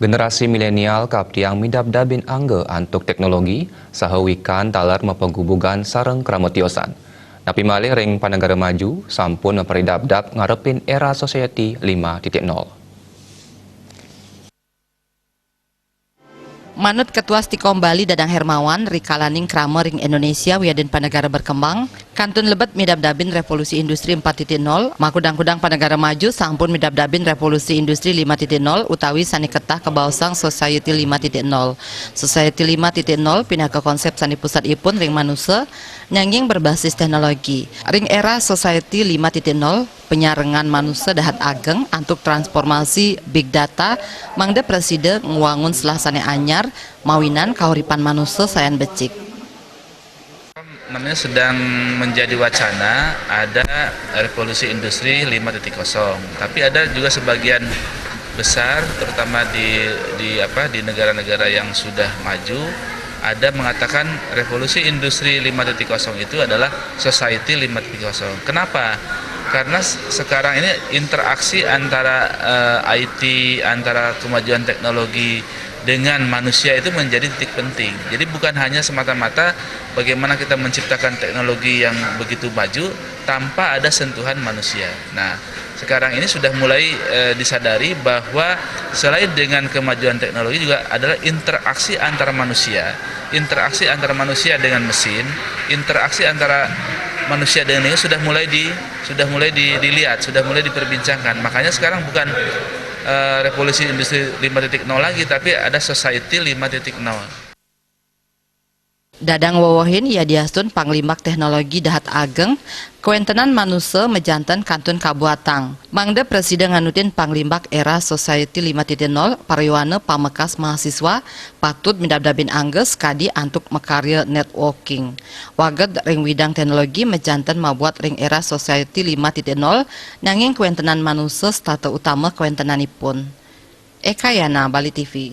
Generasi milenial kaptiang midab-dabin angge antuk teknologi sahawikan talar mapanggubugan sareng kramotiosan. Napi malih ring panegara maju sampun memperidab-dab ngarepin era society 5.0. Manut Ketua Stikom Bali Dadang Hermawan, rikalaning krama ring Indonesia wiaden panegara berkembang, kantun lebet midab-dabin revolusi industri 4.0, makudang-kudang panegara maju sampun midab-dabin revolusi industri 5.0 utawi sani ketah kebausang society 5.0. Society 5.0 pindah ke konsep sani pusat ipun ring manusia, nyangging berbasis teknologi. Ring era society 5.0 penyarengan manusia dahat ageng antuk transformasi big data mangde presiden nguangun selasane anyar mawinan kahuripan manusia sayan becik. Namanya sedang menjadi wacana ada revolusi industri 5.0, tapi ada juga sebagian besar terutama di negara-negara yang sudah maju ada mengatakan revolusi industri 5.0 itu adalah society 5.0. Kenapa? Karena sekarang ini interaksi antara IT, antara kemajuan teknologi dengan manusia itu menjadi titik penting. Jadi bukan hanya semata-mata bagaimana kita menciptakan teknologi yang begitu maju tanpa ada sentuhan manusia. Nah, sekarang ini sudah mulai disadari bahwa selain dengan kemajuan teknologi juga adalah interaksi antara manusia dengan mesin, interaksi antara manusia dengan ini sudah mulai dilihat, sudah mulai diperbincangkan. Makanya sekarang bukan revolusi industri 5.0 lagi, tapi ada society 5.0. Dadang wowohin ia diastun panglimak teknologi dahat ageng kewentenan manusia mejantan kantun kabuatang. Mangde presiden nganutin panglimak era society 5.0 pariwana pamekas mahasiswa patut midab-dabin angges kadi antuk mekarya networking. Waget ring widang teknologi mejantan mabuat ring era society 5.0 nanging kewentenan manusia stata utama kewentenanipun. Eka Yana, Bali TV.